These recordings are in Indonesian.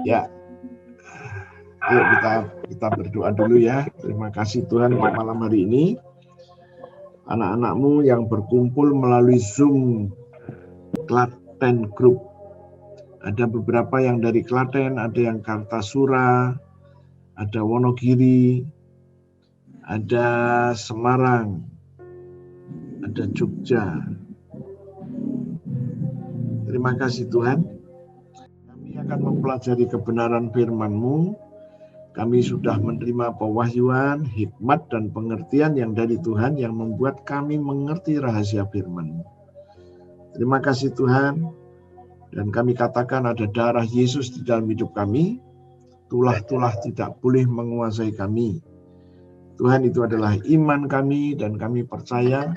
Ya, yuk kita berdoa dulu ya. Terima kasih Tuhan untuk malam hari ini. Anak-anakmu yang berkumpul melalui Zoom Klaten Group. Ada beberapa yang dari Klaten, ada yang Kartasura, ada Wonogiri, ada Semarang, ada Jogja. Terima kasih Tuhan. Kami akan mempelajari kebenaran firman-Mu. Kami sudah menerima pewahyuan, hikmat, dan pengertian yang dari Tuhan yang membuat kami mengerti rahasia firman-Mu. Terima kasih Tuhan. Dan kami katakan ada darah Yesus di dalam hidup kami. Tulah-tulah tidak boleh menguasai kami. Tuhan, itu adalah iman kami dan kami percaya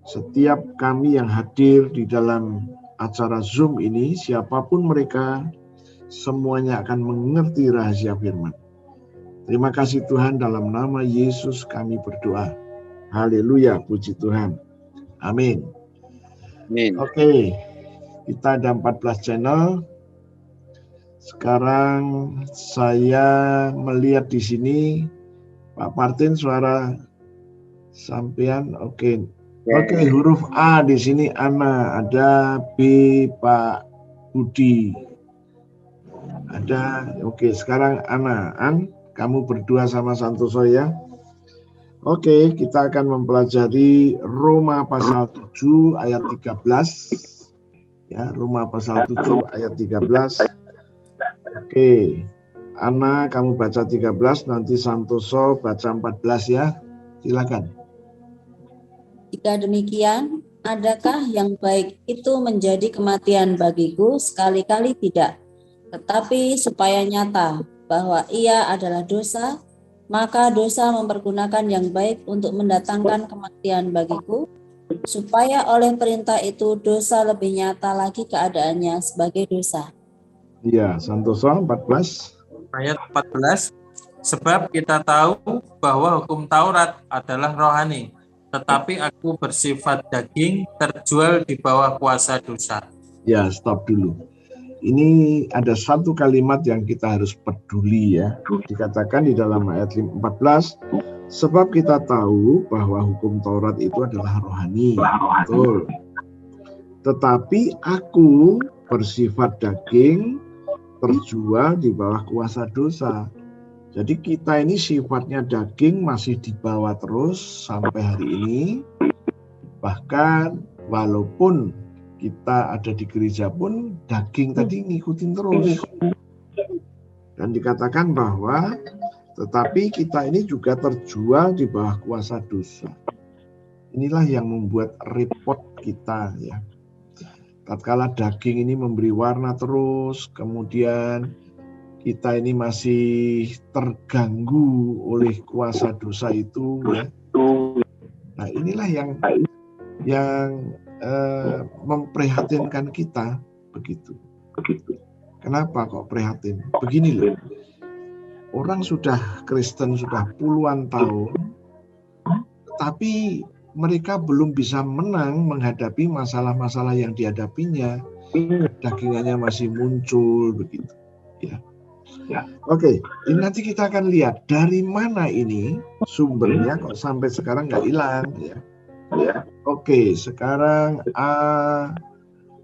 setiap kami yang hadir di dalam acara Zoom ini, siapapun mereka, semuanya akan mengerti rahasia firman. Terima kasih Tuhan, dalam nama Yesus kami berdoa. Haleluya, puji Tuhan. Amin. Oke, kita ada 14 channel. Sekarang saya melihat di sini, Pak Martin, suara sampean oke. Oke, huruf A di sini Ana, ada B Pak Budi. Ada, oke, sekarang Ana, kamu berdua sama Santoso ya. Oke, kita akan mempelajari Roma pasal 7 ayat 13. Ya, Roma pasal 7 ayat 13. Oke, Ana kamu baca 13, nanti Santoso baca 14 ya. Silakan. Jika demikian, adakah yang baik itu menjadi kematian bagiku? Sekali-kali tidak. Tetapi supaya nyata bahwa ia adalah dosa, maka dosa mempergunakan yang baik untuk mendatangkan kematian bagiku, supaya oleh perintah itu dosa lebih nyata lagi keadaannya sebagai dosa. Iya, Santoso 14. Ayat 14. Sebab kita tahu bahwa hukum Taurat adalah rohani, tetapi aku bersifat daging, terjual di bawah kuasa dosa. Ya, stop dulu. Ini ada satu kalimat yang kita harus peduli ya. Dikatakan di dalam ayat 14, sebab kita tahu bahwa hukum Taurat itu adalah rohani. Betul. Tetapi aku bersifat daging, terjual di bawah kuasa dosa. Jadi kita ini sifatnya daging, masih dibawa terus sampai hari ini. Bahkan walaupun kita ada di gereja pun daging tadi ngikutin terus. Dan dikatakan bahwa tetapi kita ini juga terjual di bawah kuasa dosa. Inilah yang membuat repot kita ya. Tatkala daging ini memberi warna terus, kemudian kita ini masih terganggu oleh kuasa dosa itu ya. Nah, inilah yang memprihatinkan kita begitu. Kenapa kok prihatin? Begini loh. Orang sudah Kristen sudah puluhan tahun, tapi mereka belum bisa menang menghadapi masalah-masalah yang dihadapinya. Dagingannya masih muncul begitu. Ya. Oke, ini nanti kita akan lihat dari mana ini sumbernya kok sampai sekarang nggak hilang ya. Oke, sekarang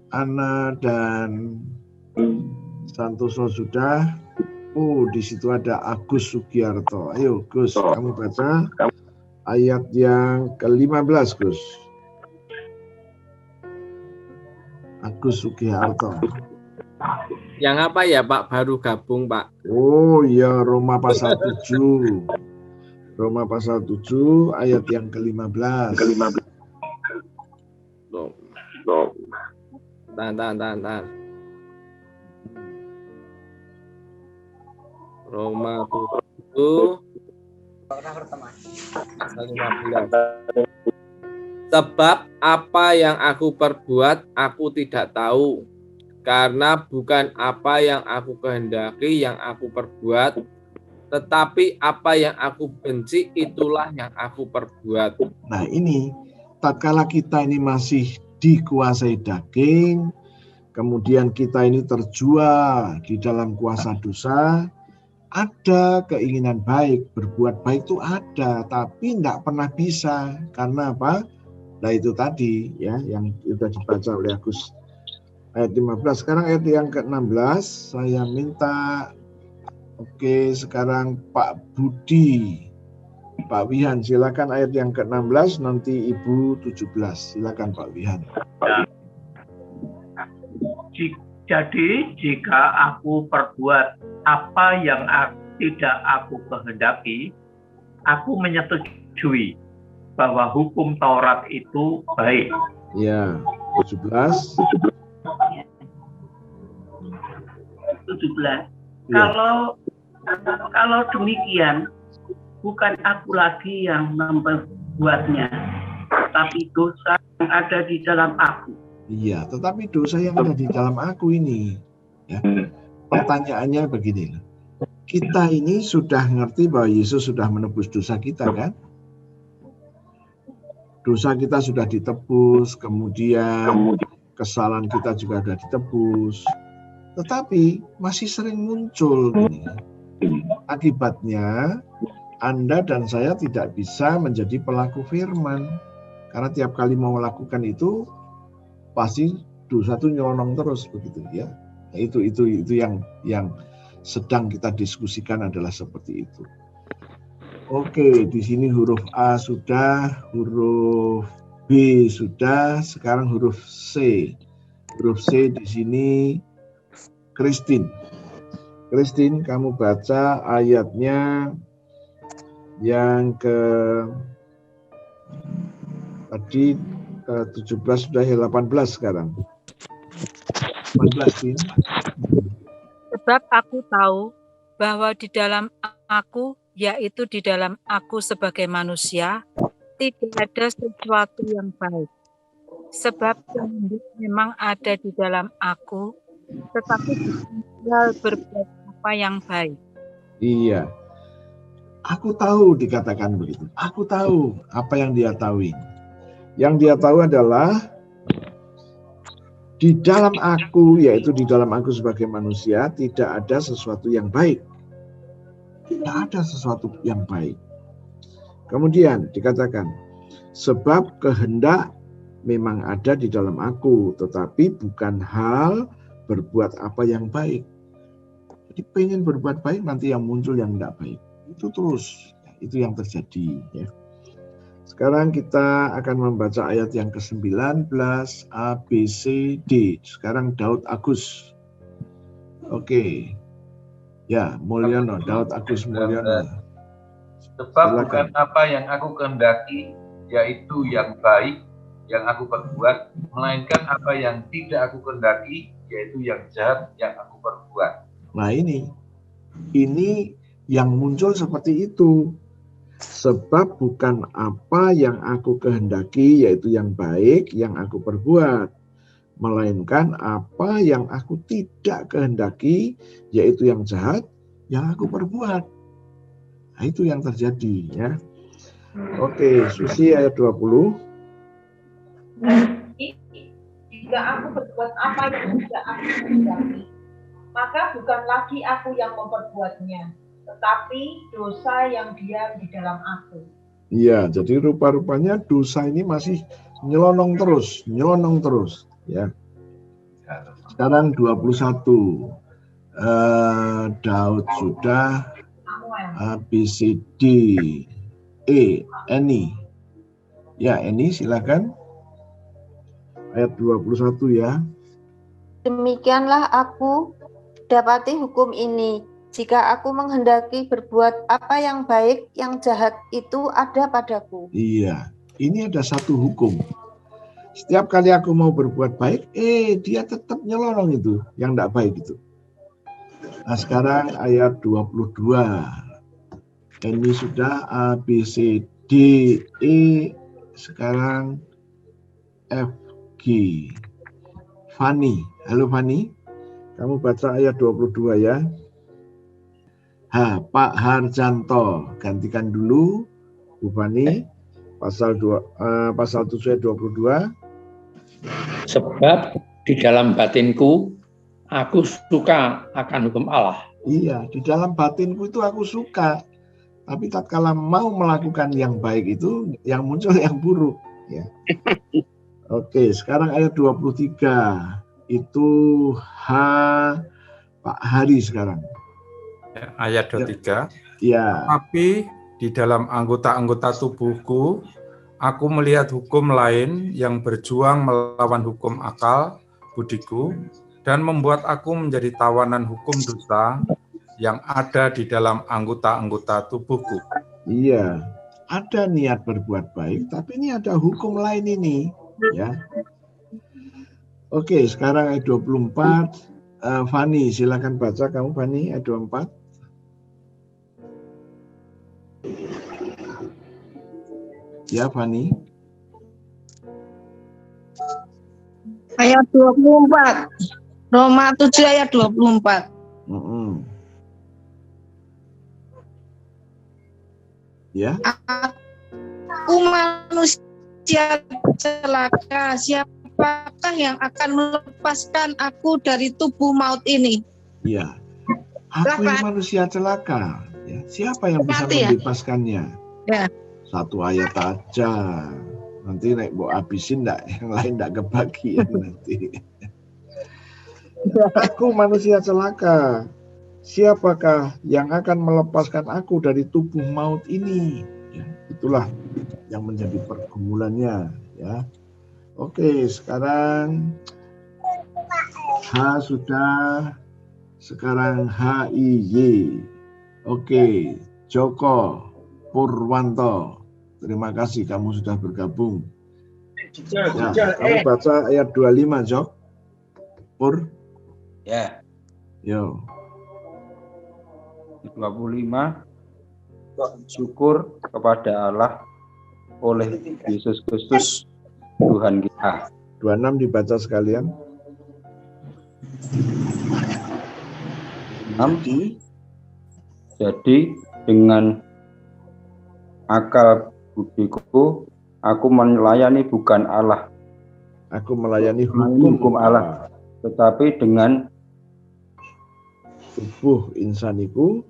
Ana dan Santoso sudah. Oh, di situ ada Agus Sugiarto. Ayo Gus, kamu baca ayat yang ke-15 Gus. Agus Sugiarto. Yang apa ya Pak? Baru gabung Pak. Oh ya, Roma pasal 7. Roma pasal 7 ayat yang ke-15. Tahan. Roma 7 15. Sebab apa yang aku perbuat aku tidak tahu, karena bukan apa yang aku kehendaki yang aku perbuat, tetapi apa yang aku benci itulah yang aku perbuat. Nah ini, tatkala kita ini masih dikuasai daging, kemudian kita ini terjual di dalam kuasa dosa, ada keinginan baik, berbuat baik itu ada, tapi tidak pernah bisa. Karena apa? Nah itu tadi ya yang sudah dibaca oleh Agus ayat 15. Sekarang ayat yang ke-16 saya minta. Oke, sekarang Pak Budi, Pak Wihan, silakan ayat yang ke-16, nanti Ibu 17. Silakan Pak Wihan. Jadi jika aku perbuat apa yang tidak aku kehendaki, aku menyetujui bahwa hukum Taurat itu baik. Ya, 17. 17. Ya. Kalau demikian, bukan aku lagi yang membuatnya, tapi dosa yang ada di dalam aku. Iya, tetapi dosa yang ada di dalam aku ini, ya, pertanyaannya begini, kita ini sudah ngerti bahwa Yesus sudah menebus dosa kita, kan? Dosa kita sudah ditebus, kemudian kesalahan kita juga sudah ditebus, tetapi masih sering muncul gini. Akibatnya Anda dan saya tidak bisa menjadi pelaku firman, karena tiap kali mau melakukan itu pasti dosa itu nyelonong terus begitu ya. Nah, itu yang sedang kita diskusikan adalah seperti itu. Oke, di sini huruf A sudah, huruf B sudah, sekarang huruf C. Huruf C di sini Christine. Christine, kamu baca ayatnya yang tadi 17 sudah 18 sekarang. 18 sih. Sebab aku tahu bahwa di dalam aku, yaitu di dalam aku sebagai manusia, tidak ada sesuatu yang baik. Sebab kehendak memang ada di dalam aku, tetapi tinggal berbuat apa yang baik. Iya. Aku tahu dikatakan begitu. Aku tahu apa yang dia tahu. Yang dia tahu adalah di dalam aku, yaitu di dalam aku sebagai manusia, tidak ada sesuatu yang baik. Tidak ada sesuatu yang baik. Kemudian dikatakan, sebab kehendak memang ada di dalam aku, tetapi bukan hal berbuat apa yang baik. Jadi pengen berbuat baik, nanti yang muncul yang tidak baik. Itu terus, itu yang terjadi. Ya. Sekarang kita akan membaca ayat yang ke-19, A, B, C, D. Sekarang Daud Agus. Oke. Ya, Mulyono, Daud Agus Mulyono. Sebab bukan apa yang aku kehendaki, yaitu yang baik yang aku perbuat, melainkan apa yang tidak aku kehendaki, yaitu yang jahat yang aku perbuat. Nah ini yang muncul seperti itu. Sebab bukan apa yang aku kehendaki, yaitu yang baik yang aku perbuat, melainkan apa yang aku tidak kehendaki, yaitu yang jahat yang aku perbuat. Nah, itu yang terjadi ya. Oke, Susi ayat 20. Jika aku berbuat apa yang tidak aku kehendaki, maka bukan lagi aku yang memperbuatnya, tetapi dosa yang diam di dalam aku. Iya, jadi rupa-rupanya dosa ini masih nyelonong terus, ya. Sekarang 21. Daud sudah, A, B, C, D, E, Eni. Ya, Eni silakan. Ayat 21 ya. Demikianlah aku dapati hukum ini. Jika aku menghendaki berbuat apa yang baik, yang jahat itu ada padaku. Iya, ini ada satu hukum. Setiap kali aku mau berbuat baik, dia tetap nyelonong itu, yang tidak baik itu. Nah sekarang ayat 22. Ini sudah A, B, C, D, E, sekarang F, G. Fani, halo Fani, kamu baca ayat 22 ya. Pak Harjanto, gantikan dulu Bu Fani, pasal 7 ayat 22. Sebab Di dalam batinku, aku suka akan hukum Allah. Iya, di dalam batinku itu aku suka. Tapi tatkala mau melakukan yang baik itu, yang muncul yang buruk. Ya. Oke, sekarang ayat 23. Itu Pak Hari sekarang. Ya, ayat 23. Ya. Tapi di dalam anggota-anggota tubuhku, aku melihat hukum lain yang berjuang melawan hukum akal, budiku, dan membuat aku menjadi tawanan hukum dosa yang ada di dalam anggota-anggota tubuhku. Iya, ada niat berbuat baik, tapi ini ada hukum lain ini, ya. Oke, sekarang ayat 24. Fani, silakan baca kamu, Fani, ayat 24. Ya, Fani. Ayat 24. Roma 7 ayat 24. Ya. Aku manusia celaka, siapakah yang akan melepaskan aku dari tubuh maut ini? Ya. Aku yang manusia celaka. Ya. Siapa yang bisa membebaskannya? Ya. Satu ayat aja. Nanti naik mau habisin enggak, yang lain enggak kebagian nanti. Aku manusia celaka. Siapakah yang akan melepaskan aku dari tubuh maut ini? Ya, itulah yang menjadi pergumulannya. Ya, oke. Sekarang H sudah. Sekarang HIY. Oke, Joko Purwanto. Terima kasih kamu sudah bergabung. Ya, kamu baca ayat 25, Jok. Pur. Ya. Yo. 25. Syukur kepada Allah oleh Yesus Kristus Tuhan kita. 26 dibaca sekalian. 6. Jadi dengan akal budiku aku melayani bukan Allah. Aku melayani hukum Allah, tetapi dengan tubuh insaniku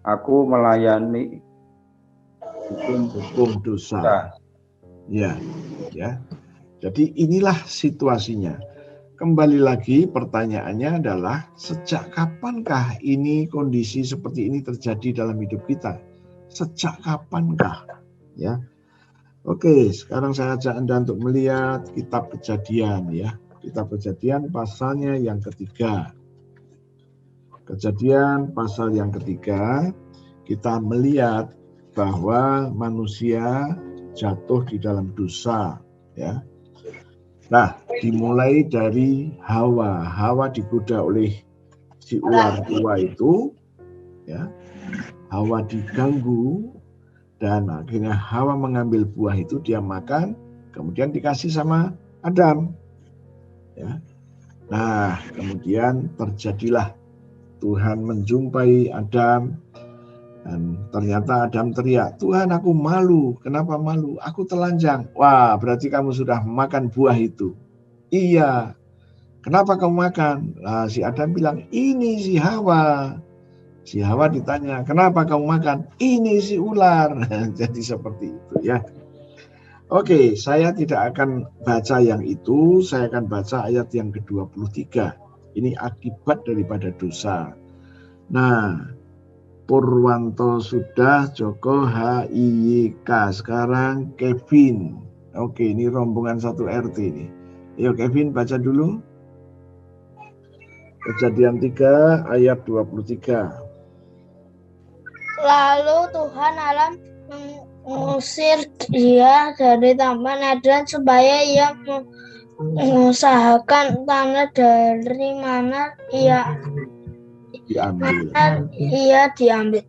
aku melayani hukum dosa. Ya, ya. Jadi inilah situasinya. Kembali lagi pertanyaannya adalah sejak kapankah ini kondisi seperti ini terjadi dalam hidup kita? Sejak kapankah? Ya. Oke, sekarang saya ajak Anda untuk melihat kitab Kejadian ya. Kitab Kejadian pasalnya yang ketiga. Kejadian pasal yang ketiga, kita melihat bahwa manusia jatuh di dalam dosa ya. Nah, dimulai dari Hawa. Hawa digoda oleh si ular tua itu, ya. Hawa diganggu dan akhirnya Hawa mengambil buah itu, dia makan, kemudian dikasih sama Adam. Ya. Nah, kemudian terjadilah Tuhan menjumpai Adam dan ternyata Adam teriak, Tuhan aku malu. Kenapa malu? Aku telanjang. Wah, berarti kamu sudah makan buah itu. Iya. Kenapa kamu makan? Nah, si Adam bilang, ini si Hawa. Si Hawa ditanya, kenapa kamu makan? Ini si ular. Jadi seperti itu ya. Oke, saya tidak akan baca yang itu. Saya akan baca ayat yang ke-23. Ini akibat daripada dosa. Nah, Purwanto sudah, Joko HIYK. Sekarang Kevin. Oke, ini rombongan satu RT ini. Ayo Kevin baca dulu. Kejadian 3 ayat 23. Lalu Tuhan Allah mengusir dia dari Taman Eden supaya ia mengusahakan tanah dari mana ia diambil.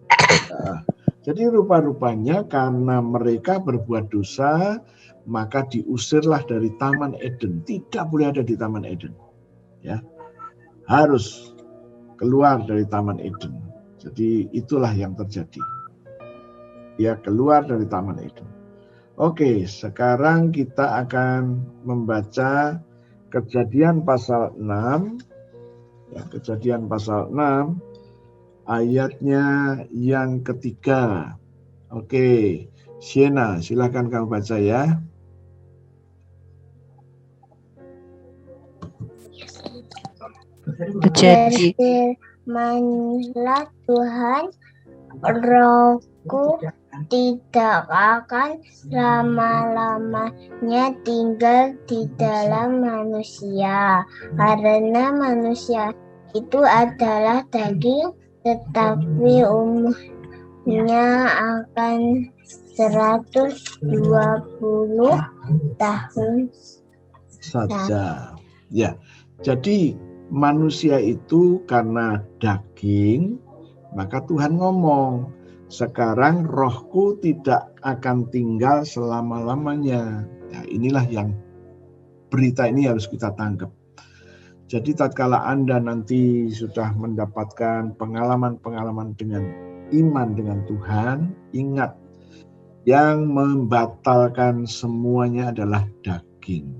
Nah, jadi rupa-rupanya karena mereka berbuat dosa, maka diusirlah dari Taman Eden. Tidak boleh ada di Taman Eden. Ya, harus keluar dari Taman Eden. Jadi itulah yang terjadi. Dia keluar dari Taman Eden. Oke, sekarang kita akan membaca Kejadian pasal 6. Ya, Kejadian pasal 6 ayatnya yang ketiga. Oke, Siena, silakan kamu baca ya. Berfirmanlah Tuhan, Rohku tidak akan lama-lamanya tinggal di dalam manusia, karena manusia itu adalah daging, tetapi umurnya akan 120 tahun saja. Ya, jadi manusia itu karena daging, maka Tuhan ngomong, sekarang rohku tidak akan tinggal selama-lamanya. Nah, inilah yang berita ini harus kita tangkap. Jadi tatkala Anda nanti sudah mendapatkan pengalaman-pengalaman dengan iman dengan Tuhan, ingat, yang membatalkan semuanya adalah daging.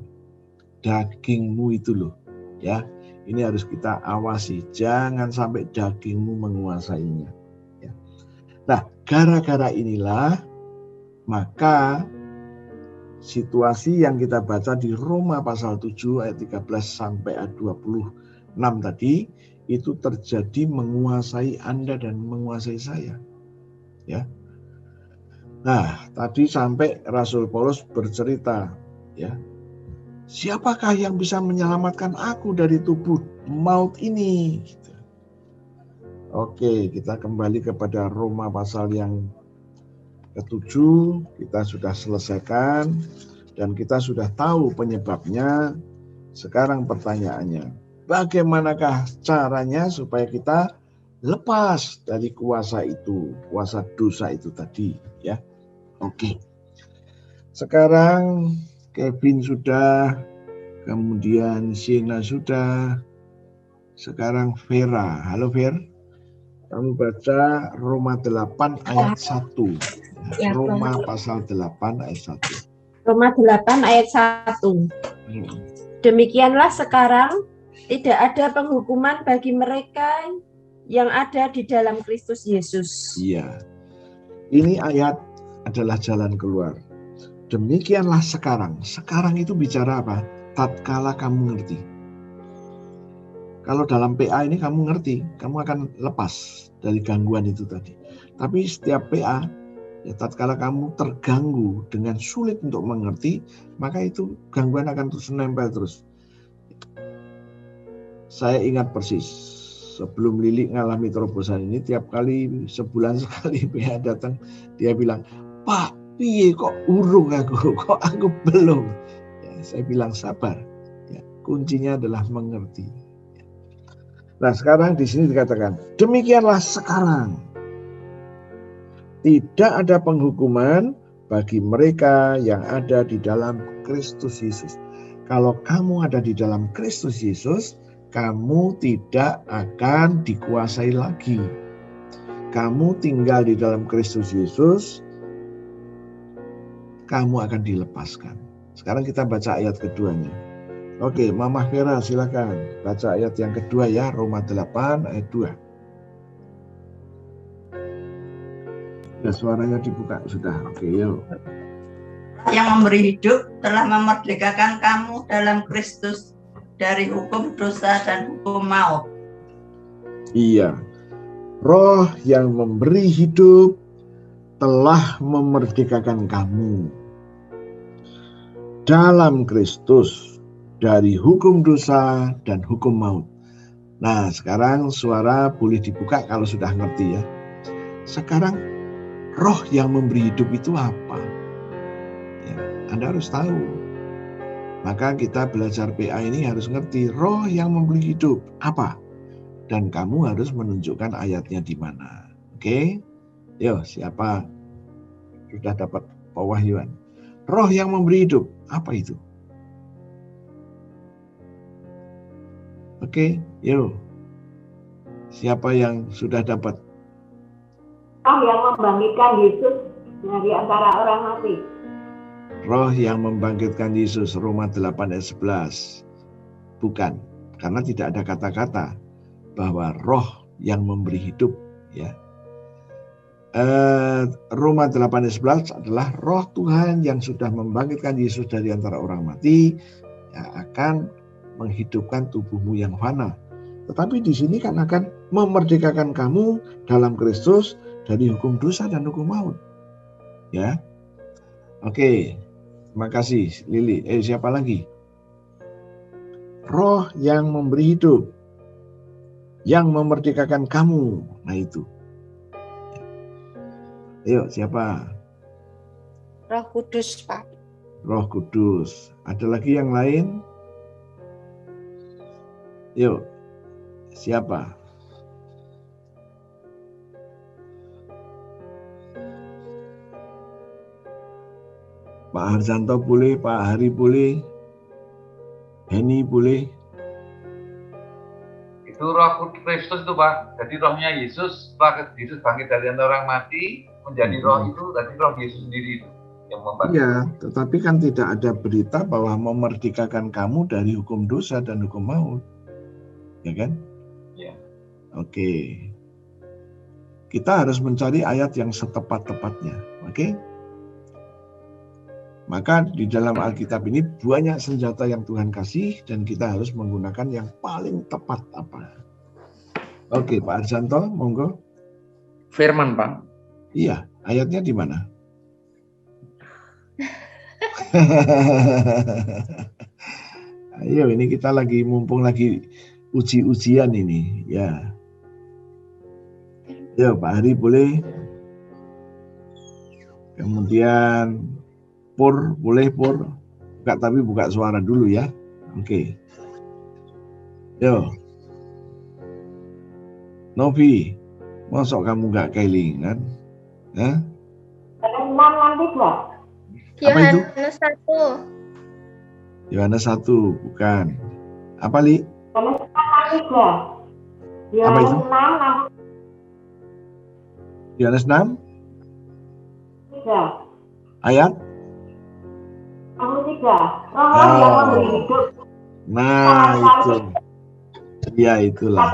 Dagingmu itu loh, ya. Ini harus kita awasi, jangan sampai dagingmu menguasainya. Ya. Nah, gara-gara inilah, maka situasi yang kita baca di Roma pasal 7 ayat 13 sampai ayat 26 tadi, itu terjadi menguasai Anda dan menguasai saya. Ya. Nah, tadi sampai Rasul Paulus bercerita, ya, siapakah yang bisa menyelamatkan aku dari tubuh maut ini? Oke, kita kembali kepada Roma pasal yang ke-7. Kita sudah selesaikan dan kita sudah tahu penyebabnya. Sekarang pertanyaannya, bagaimanakah caranya supaya kita lepas dari kuasa itu, kuasa dosa itu tadi, ya? Oke. Sekarang Kevin sudah, kemudian Siena sudah, sekarang Vera. Halo Vera, kamu baca Roma 8 ayat 1. Ya, Roma pasal 8 ayat 1. Roma 8 ayat 1. Demikianlah sekarang tidak ada penghukuman bagi mereka yang ada di dalam Kristus Yesus. Iya. Ini ayat adalah jalan keluar. Demikianlah sekarang. Sekarang itu bicara apa? Tatkala kamu ngerti. Kalau dalam PA ini kamu ngerti, kamu akan lepas dari gangguan itu tadi. Tapi setiap PA, ya, tatkala kamu terganggu dengan sulit untuk mengerti, maka itu gangguan akan terus menempel terus. Saya ingat persis, sebelum Lili ngalami terobosan ini, tiap kali sebulan sekali PA datang, dia bilang, Pak, piye kok urung aku, kok aku belum. Ya, saya bilang sabar. Ya, kuncinya adalah mengerti. Nah, sekarang di sini dikatakan, demikianlah sekarang. Tidak ada penghukuman bagi mereka yang ada di dalam Kristus Yesus. Kalau kamu ada di dalam Kristus Yesus, kamu tidak akan dikuasai lagi. Kamu tinggal di dalam Kristus Yesus, kamu akan dilepaskan. Sekarang kita baca ayat keduanya. Oke, Mama Vera silakan baca ayat yang kedua ya, Roma 8 ayat 2. Ya, suaranya dibuka sudah. Oke, yuk. Yang memberi hidup telah memerdekakan kamu dalam Kristus dari hukum dosa dan hukum maut. Iya. Roh yang memberi hidup telah memerdekakan kamu dalam Kristus dari hukum dosa dan hukum maut. Nah, sekarang suara boleh dibuka kalau sudah ngerti ya. Sekarang roh yang memberi hidup itu apa? Ya, Anda harus tahu. Maka kita belajar PA ini harus ngerti roh yang memberi hidup apa? Dan kamu harus menunjukkan ayatnya di mana. Oke? Yo, siapa sudah dapat pewahyuan? Roh yang memberi hidup, apa itu? Oke, yuk. Siapa yang sudah dapat? Roh yang membangkitkan Yesus dari antara orang mati. roh yang membangkitkan Yesus, Roma 8 ayat 11. Bukan, karena tidak ada kata-kata bahwa roh yang memberi hidup, ya. Roma 8 ayat 11 adalah roh Tuhan yang sudah membangkitkan Yesus dari antara orang mati, yang akan menghidupkan tubuhmu yang fana. Tetapi di sini kan akan memerdekakan kamu dalam Kristus dari hukum dosa dan hukum maut. Ya. Oke. Terima kasih Lili. Siapa lagi? Roh yang memberi hidup, yang memerdekakan kamu. Nah itu. Ayo, siapa? Roh Kudus, Pak. Roh Kudus. Ada lagi yang lain? Yuk, siapa? Pak Harjanto boleh, Pak Hari boleh, Heni boleh. Itu roh Kristus itu Pak. Jadi rohnya Yesus, setelah Yesus bangkit dari antara orang mati, menjadi roh itu, tadi roh Yesus sendiri itu yang membantu. Iya, tetapi kan tidak ada berita bahwa memerdekakan kamu dari hukum dosa dan hukum maut. Ya kan? Ya. Oke. Kita harus mencari ayat yang setepat-tepatnya. Oke? Maka di dalam Alkitab ini banyak senjata yang Tuhan kasih dan kita harus menggunakan yang paling tepat apa. Oke, Pak Arjanto, monggo. Firman, Pak. Iya, ayatnya di mana? Ayo, ini kita lagi mumpung lagi uji-ujian ini, ya. Ya, Pak Hari boleh. Kemudian Pur, boleh Pur. Buka, tapi buka suara dulu ya. Oke. Yo. Novi, masuk kamu nggak kelingan? Hah? Apa itu? Yohanes 1. Yohanes 1, bukan. Apa, Li? Apa itu? Yohanes 6? Ayat? Nah, itu. Iya, itulah.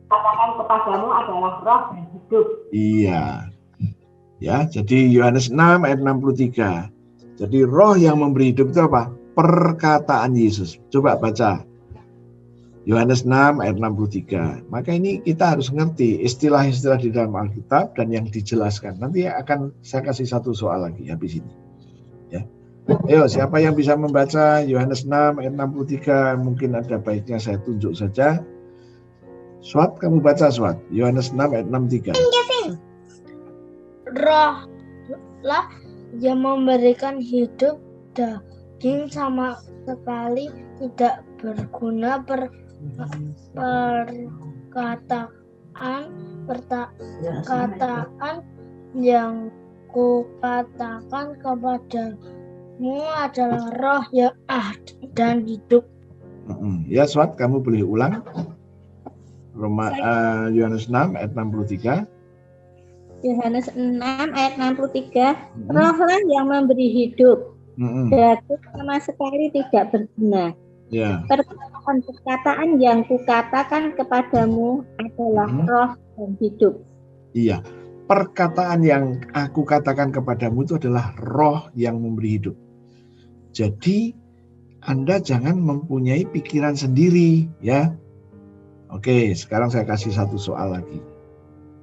Katakan kepadamu adalah roh dan hidup. Iya. Ya, jadi Yohanes 6 ayat 63. Jadi roh yang memberi hidup itu apa? Perkataan Yesus. Coba baca. Yohanes 6 ayat 63. Maka ini kita harus ngerti istilah-istilah di dalam Alkitab dan yang dijelaskan. Nanti akan saya kasih satu soal lagi habis ini. Ya. Ayo, siapa yang bisa membaca Yohanes 6 ayat 63? Mungkin ada baiknya saya tunjuk saja. Swat, kamu baca Swat. Yohanes 6 ayat 63. Roh lah yang memberikan hidup, daging sama sekali tidak berguna. Perkataan yang kukatakan kepadamu adalah roh yang dan hidup. Ya, Swat, kamu boleh ulang. Yohanes 6 ayat 63. Yohanes 6 ayat 63. Rohlah yang memberi hidup. Daging sama sekali tidak berguna. Ya. Perkataan yang kukatakan kepadamu adalah roh dan hidup. Iya. Perkataan yang aku katakan kepadamu itu adalah roh yang memberi hidup. Jadi Anda jangan mempunyai pikiran sendiri, ya. Oke, sekarang saya kasih satu soal lagi.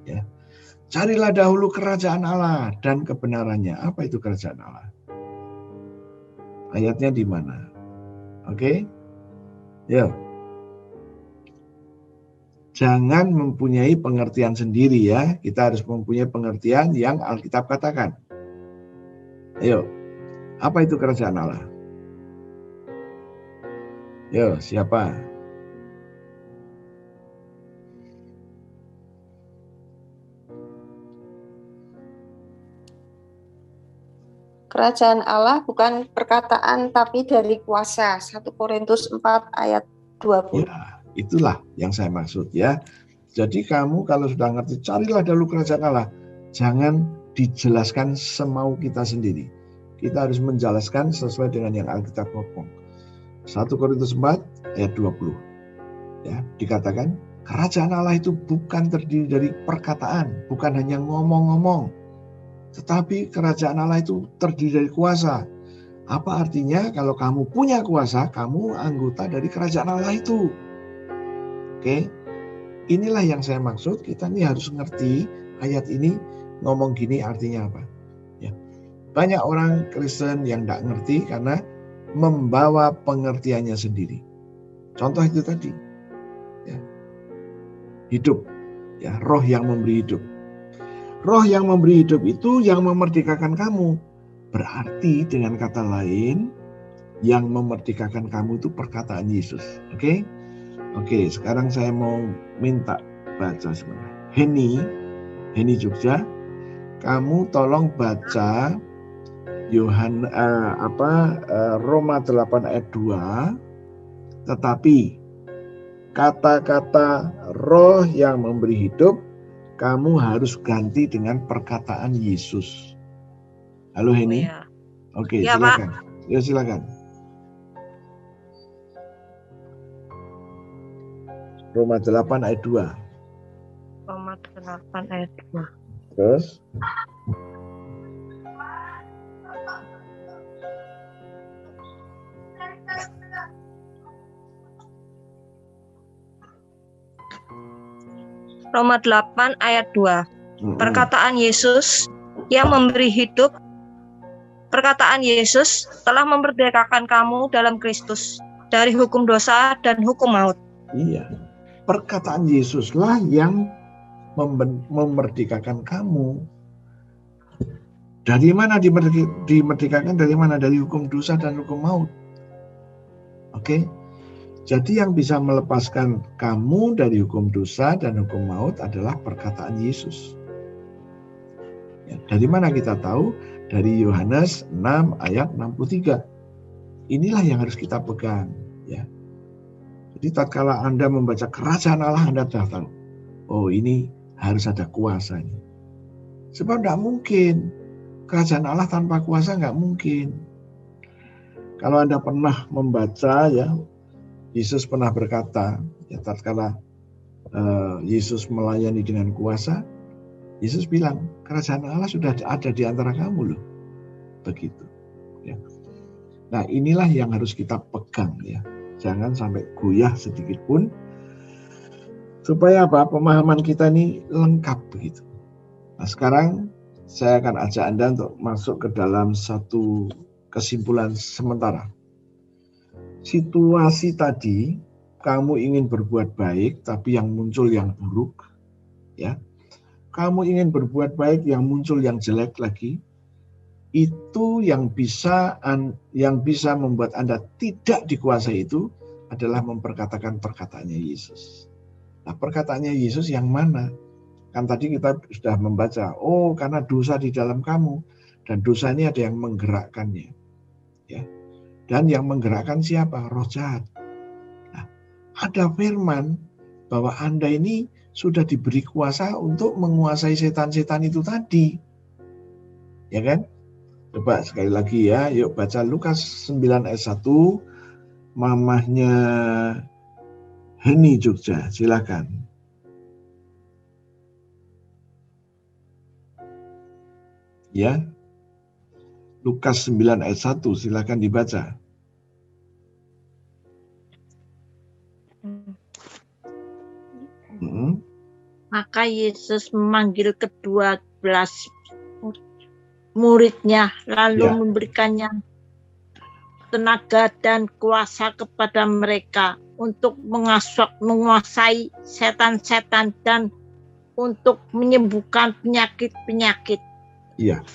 Ya. Carilah dahulu kerajaan Allah dan kebenarannya. Apa itu kerajaan Allah? Ayatnya di mana? Oke. Ya. Jangan mempunyai pengertian sendiri ya. Kita harus mempunyai pengertian yang Alkitab katakan. Ayo. Apa itu kerajaan Allah? Yo, siapa? Kerajaan Allah bukan perkataan tapi dari kuasa. 1 Korintus 4 ayat 20. Ya, itulah yang saya maksud ya. Jadi kamu kalau sudah ngerti, carilah dahulu kerajaan Allah. Jangan dijelaskan semau kita sendiri. kita harus menjelaskan sesuai dengan yang Alkitab ngomong. 1 Korintus 4 ayat 20. Ya, dikatakan kerajaan Allah itu bukan terdiri dari perkataan, bukan hanya ngomong-ngomong, tetapi kerajaan Allah itu terdiri dari kuasa. Apa artinya? Kalau kamu punya kuasa, kamu anggota dari kerajaan Allah itu. Oke, inilah yang saya maksud. Kita nih harus ngerti ayat ini ngomong gini artinya apa. Ya. Banyak orang Kristen yang tidak ngerti karena membawa pengertiannya sendiri. Contoh itu tadi, ya. Hidup, ya, roh yang memberi hidup. Roh yang memberi hidup itu yang memerdekakan kamu. Berarti dengan kata lain, yang memerdekakan kamu itu perkataan Yesus. Oke? Oke, sekarang saya mau minta baca sebentar. Heni Jogja, kamu tolong baca Roma 8 ayat 2. Tetapi kata-kata roh yang memberi hidup kamu harus ganti dengan perkataan Yesus. Halo Heni. Ya. Oke, Ya, silakan. Pak. Ya, silakan. Roma 8 ayat 2. Roma 8 ayat 2. Terus? Roma 8 ayat 2. Perkataan Yesus yang memberi hidup, perkataan Yesus telah memerdekakan kamu dalam Kristus dari hukum dosa dan hukum maut. Iya. Perkataan Yesuslah yang memerdekakan kamu. Dari mana dimerdekakan? Dari mana? Dari hukum dosa dan hukum maut. Oke. Jadi yang bisa melepaskan kamu dari hukum dosa dan hukum maut adalah perkataan Yesus. Ya, dari mana kita tahu? Dari Yohanes 6 ayat 63. Inilah yang harus kita pegang. Ya. Jadi tatkala Anda membaca kerajaan Allah, Anda sudah tahu, oh ini harus ada kuasa ini. Sebab tidak mungkin kerajaan Allah tanpa kuasa, nggak mungkin. Kalau Anda pernah membaca, ya, Yesus pernah berkata, ya, tatkala Yesus melayani dengan kuasa, Yesus bilang kerajaan Allah sudah ada di antara kamu loh, begitu. Ya. Nah, inilah yang harus kita pegang, ya. Jangan sampai goyah sedikit pun. Supaya apa? Pemahaman kita ini lengkap begitu. Nah, sekarang saya akan ajak Anda untuk masuk ke dalam satu kesimpulan sementara. Situasi tadi, kamu ingin berbuat baik, tapi yang muncul yang buruk, ya. Kamu ingin berbuat baik, yang muncul yang jelek lagi. Itu yang bisa membuat Anda tidak dikuasai itu adalah memperkatakan perkataannya Yesus. Nah, perkataannya Yesus yang mana? Kan tadi kita sudah membaca, oh karena dosa di dalam kamu, dan dosa ini ada yang menggerakkannya. Ya. Dan yang menggerakkan siapa? Roh jahat. Nah, ada firman bahwa Anda ini sudah diberi kuasa untuk menguasai setan-setan itu tadi. Ya kan? Coba sekali lagi ya, yuk baca Lukas 9 ayat 1, mamahnya Heni Jogja, silakan. Ya, Lukas 9 ayat 1, silakan dibaca. Maka Yesus memanggil kedua belas muridnya, lalu memberikannya tenaga dan kuasa kepada mereka untuk menguasai setan-setan dan untuk menyembuhkan penyakit-penyakit. Iya,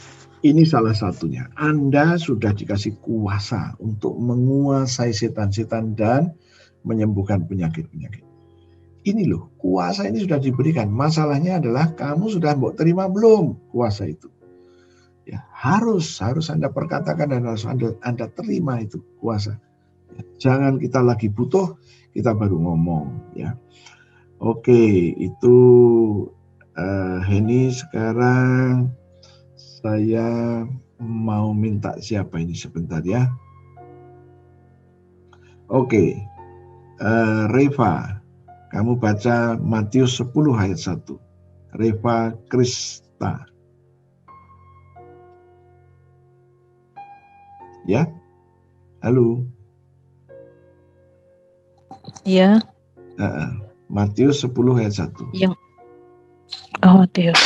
ini salah satunya. Anda sudah dikasih kuasa untuk menguasai setan-setan dan menyembuhkan penyakit-penyakit. Ini loh, kuasa ini sudah diberikan. Masalahnya adalah kamu sudah mau terima belum kuasa itu? Ya, harus Anda perkatakan dan harus Anda terima itu kuasa. Ya, jangan kita lagi butuh, kita baru ngomong. Ya, oke, itu Heni. Sekarang saya mau minta siapa ini sebentar ya. Oke, Reva, kamu baca Matius 10 ayat 1. Reva Krista. Ya, halo. Ya. Matius 10 ayat 1. Yang Matius.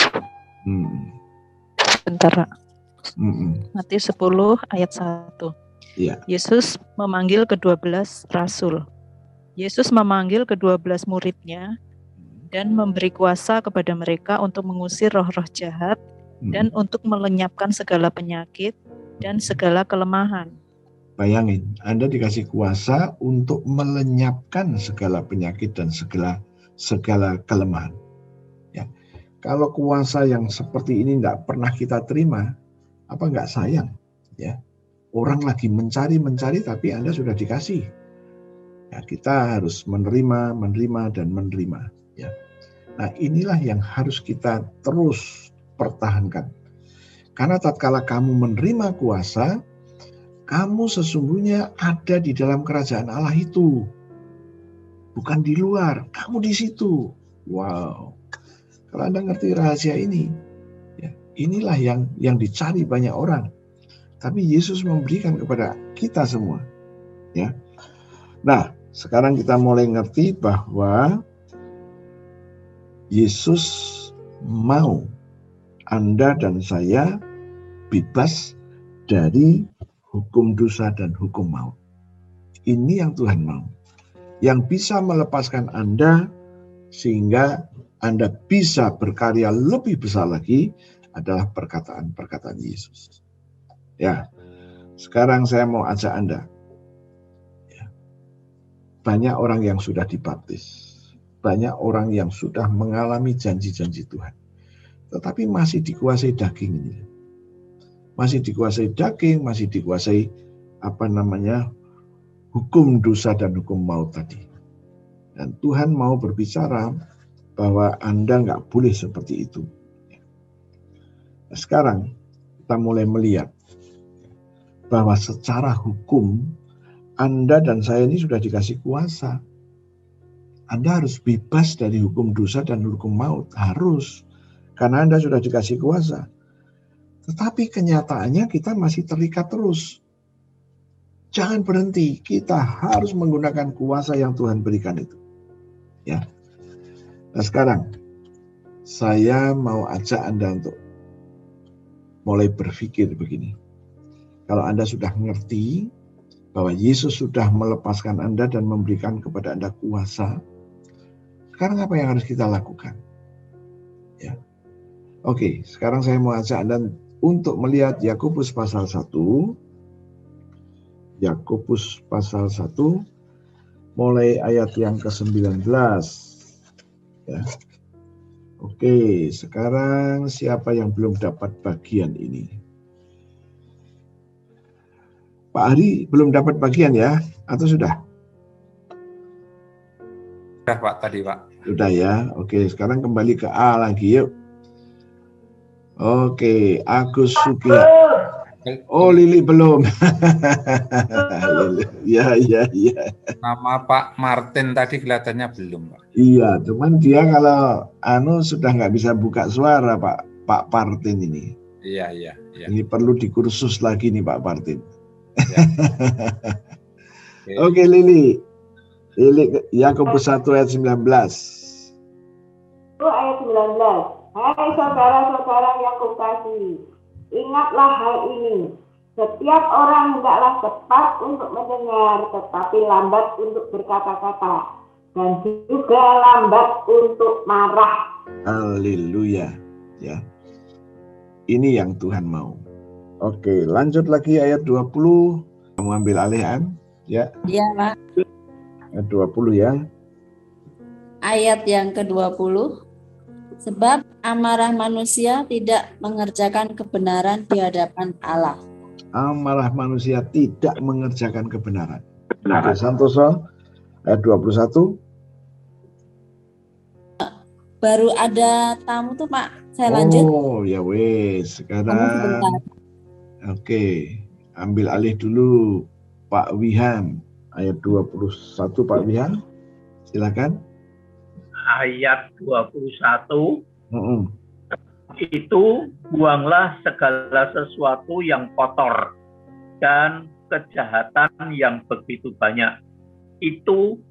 Bentar, Pak. Matius 10 ayat 1. Ya. Yesus memanggil ke-12 rasul. Yesus memanggil ke-12 muridnya dan memberi kuasa kepada mereka untuk mengusir roh-roh jahat dan untuk melenyapkan segala penyakit dan segala kelemahan. Bayangin, Anda dikasih kuasa untuk melenyapkan segala penyakit dan segala kelemahan. Ya. Kalau kuasa yang seperti ini tidak pernah kita terima, apa nggak sayang? Ya. Orang lagi mencari, tapi Anda sudah dikasih. Ya, kita harus menerima, dan menerima. Ya. Nah, inilah yang harus kita terus pertahankan. Karena tatkala kamu menerima kuasa, kamu sesungguhnya ada di dalam kerajaan Allah itu. Bukan di luar, kamu di situ. Wow. Kalau Anda ngerti rahasia ini, ya, inilah yang dicari banyak orang. Tapi Yesus memberikan kepada kita semua. Ya. Nah, sekarang kita mulai ngerti bahwa Yesus mau Anda dan saya bebas dari hukum dosa dan hukum maut. Ini yang Tuhan mau. Yang bisa melepaskan Anda sehingga Anda bisa berkarya lebih besar lagi adalah perkataan-perkataan Yesus. Ya, sekarang saya mau ajak Anda. Ya. Banyak orang yang sudah dibaptis. Banyak orang yang sudah mengalami janji-janji Tuhan. Tetapi masih dikuasai daging ini. Masih dikuasai daging, masih dikuasai hukum dosa dan hukum maut tadi. Dan Tuhan mau berbicara bahwa Anda nggak boleh seperti itu. Nah, sekarang kita mulai melihat bahwa secara hukum Anda dan saya ini sudah dikasih kuasa. Anda harus bebas dari hukum dosa dan hukum maut. Harus. Karena Anda sudah dikasih kuasa. Tetapi kenyataannya kita masih terikat terus. Jangan berhenti, kita harus menggunakan kuasa yang Tuhan berikan itu. Ya. Nah sekarang, saya mau ajak Anda untuk mulai berpikir begini. Kalau Anda sudah ngerti bahwa Yesus sudah melepaskan Anda dan memberikan kepada Anda kuasa, sekarang apa yang harus kita lakukan? Ya. Oke, sekarang saya mau ajak Anda untuk melihat Yakobus pasal 1. Yakobus pasal 1 mulai ayat yang ke-19. Ya. Oke, sekarang siapa yang belum dapat bagian ini? Pak Ari belum dapat bagian ya? Atau sudah? Sudah Pak, tadi Pak. Sudah ya. Oke, sekarang kembali ke A lagi yuk. Oke, Agus Sugiya. Oh, Lili belum. Ya. Nama Pak Martin tadi kelihatannya belum, Pak. Iya, cuman dia kalau sudah nggak bisa buka suara, Pak Martin ini. Iya. Ini perlu dikursus lagi nih Pak Martin. Ya. Oke, Lili. Yakobus 1 ayat 19. Ayat 19. Hai saudara-saudara yang kukasihi, ingatlah hal ini. Setiap orang hendaklah cepat untuk mendengar, tetapi lambat untuk berkata-kata, dan juga lambat untuk marah. Haleluya. Ya. Ini yang Tuhan mau. Oke, lanjut lagi ayat 20. Kamu ambil alihan, ya? Iya, Pak. Ayat 20 ya. Ayat yang ke-20. Sebab amarah manusia tidak mengerjakan kebenaran di hadapan Allah. Amarah manusia tidak mengerjakan kebenaran. Oke, Santoso, ayat 21. Baru ada tamu tuh Pak, saya lanjut. Oh ya wes, sekarang Oke, ambil alih dulu Pak Wihan, ayat 21 Pak Wihan, silakan. Ayat 21, itu buanglah segala sesuatu yang kotor dan kejahatan yang begitu banyak. Itu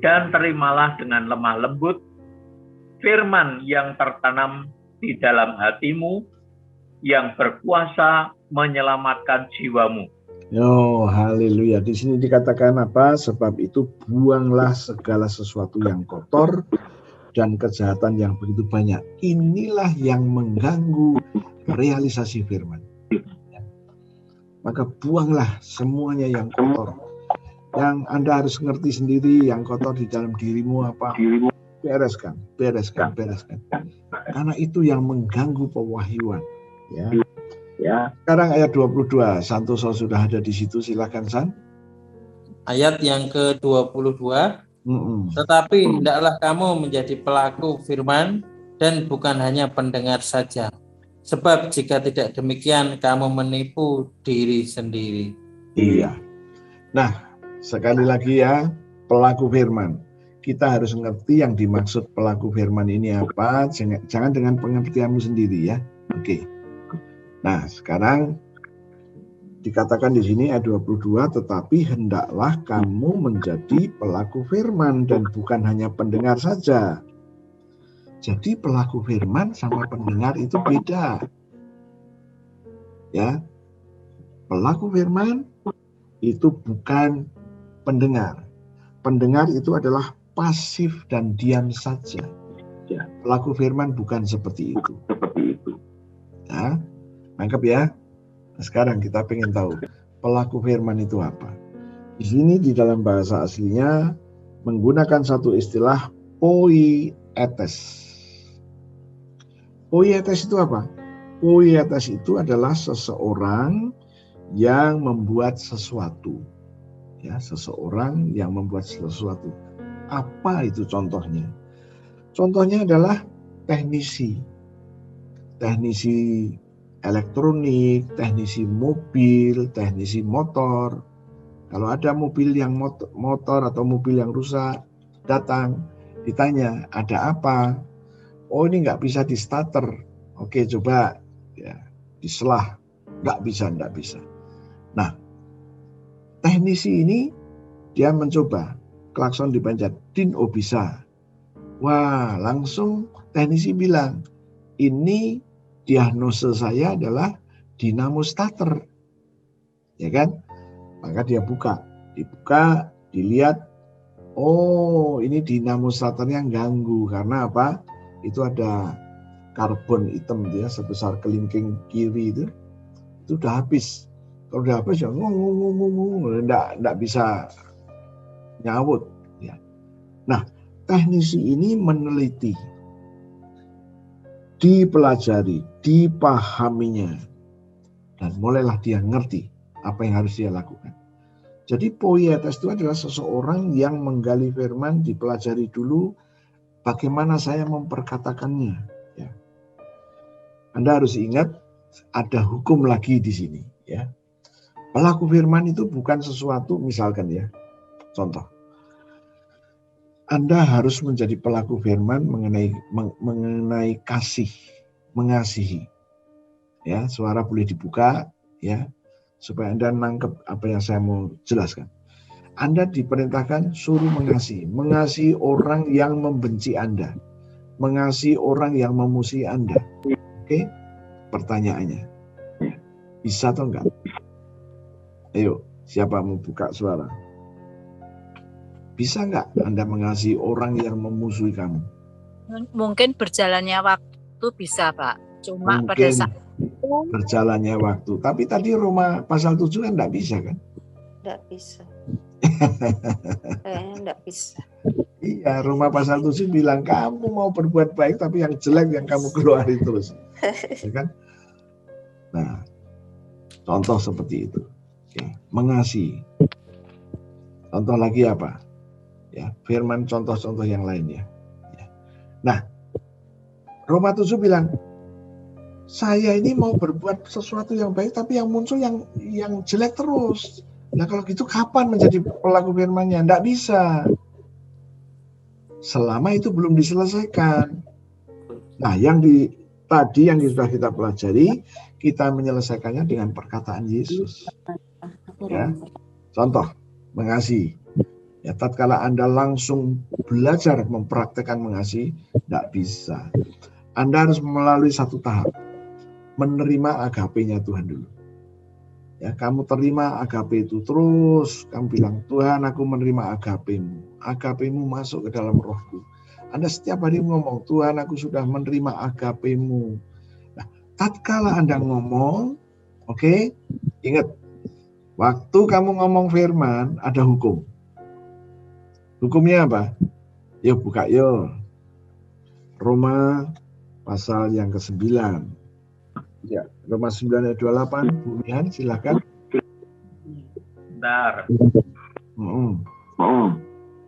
dan terimalah dengan lemah lembut firman yang tertanam di dalam hatimu, yang berkuasa menyelamatkan jiwamu. Oh, haleluya. Di sini dikatakan apa? Sebab itu buanglah segala sesuatu yang kotor dan kejahatan yang begitu banyak. Inilah yang mengganggu realisasi firman. Maka buanglah semuanya yang kotor. Yang Anda harus ngerti sendiri, yang kotor di dalam dirimu apa? Bereskan. Karena itu yang mengganggu pewahyuan. Ya. Sekarang ayat 22, Santoso sudah ada di situ, silakan San. Ayat yang ke-22, tetapi hendaklah kamu menjadi pelaku firman dan bukan hanya pendengar saja. Sebab jika tidak demikian, kamu menipu diri sendiri. Iya. Nah, sekali lagi ya, pelaku firman. Kita harus ngerti yang dimaksud pelaku firman ini apa, jangan dengan pengertianmu sendiri ya. Oke. Nah, sekarang dikatakan di sini ayat 22, tetapi hendaklah kamu menjadi pelaku firman dan bukan hanya pendengar saja. Jadi pelaku firman sama pendengar itu beda. Ya. Pelaku firman itu bukan pendengar. Pendengar itu adalah pasif dan diam saja. Pelaku firman bukan seperti itu. Ya. Nangkep ya? Nah, sekarang kita pengen tahu pelaku firman itu apa. Di sini di dalam bahasa aslinya menggunakan satu istilah poietes. Poietes itu apa? Poietes itu adalah seseorang yang membuat sesuatu. Ya, seseorang yang membuat sesuatu. Apa itu contohnya? Contohnya adalah teknisi. Teknisi elektronik, teknisi mobil, teknisi motor. Kalau ada mobil yang motor atau mobil yang rusak, datang, ditanya, ada apa? Oh, ini nggak bisa di starter. Oke, coba ya, diselah. Nggak bisa. Nah, teknisi ini dia mencoba, klakson dipencet, din, oh bisa. Wah, langsung teknisi bilang, ini diagnosa saya adalah dinamo starter, ya kan? Maka dia dibuka, dilihat, oh ini dinamo starternya ganggu karena apa? Itu ada karbon hitam dia sebesar kelingking kiri itu udah habis. Kalau udah habis ya nggak bisa nyawut. Ya. Nah, teknisi ini meneliti, dipelajari, dipahaminya, dan mulailah dia ngerti apa yang harus dia lakukan. Jadi poietes itu adalah seseorang yang menggali firman, dipelajari dulu bagaimana saya memperkatakannya. Ya. Anda harus ingat ada hukum lagi di sini. Ya. Pelaku firman itu bukan sesuatu, misalkan ya, contoh. Anda harus menjadi pelaku firman mengenai kasih, mengasihi. Ya, suara boleh dibuka ya, supaya Anda nangkep apa yang saya mau jelaskan. Anda diperintahkan suruh mengasihi orang yang membenci Anda, mengasihi orang yang memusuhi Anda. Oke? Pertanyaannya, bisa atau enggak? Ayo, siapa mau buka suara? Bisa nggak Anda mengasihi orang yang memusuhi kamu? Mungkin berjalannya waktu bisa, Pak. Cuma mungkin pada saat itu berjalannya waktu. Tapi tadi Roma pasal 7 kan nggak bisa kan? Nggak bisa. Nggak bisa. Iya, Roma pasal 7 bilang kamu mau berbuat baik tapi yang jelek yang kamu keluari terus. Ya kan? Nah, contoh seperti itu. Oke. Mengasihi. Contoh lagi apa? Ya, firman contoh-contoh yang lainnya. Ya. Nah, Roma 7 bilang, Saya ini mau berbuat sesuatu yang baik, tapi yang muncul yang jelek terus. Nah kalau gitu kapan menjadi pelaku firman-Nya? Nggak bisa. Selama itu belum diselesaikan. Nah tadi yang sudah kita pelajari, kita menyelesaikannya dengan perkataan Yesus. Ya. Contoh, mengasihi. Ya, tatkala Anda langsung belajar mempraktekkan mengasihi, tidak bisa. Anda harus melalui satu tahap, menerima agape-nya Tuhan dulu. Ya, kamu terima agape itu terus, kamu bilang, Tuhan aku menerima agape-Mu. Agape-Mu masuk ke dalam rohku. Anda setiap hari ngomong, Tuhan aku sudah menerima agape-Mu. Nah, tatkala Anda ngomong, oke, ingat, waktu kamu ngomong firman, ada hukum. Hukumnya apa? Yuk buka yuk. Roma pasal yang ke-9. Ya, Roma 9 ayat 28. Bu Mian, silakan. Bentar.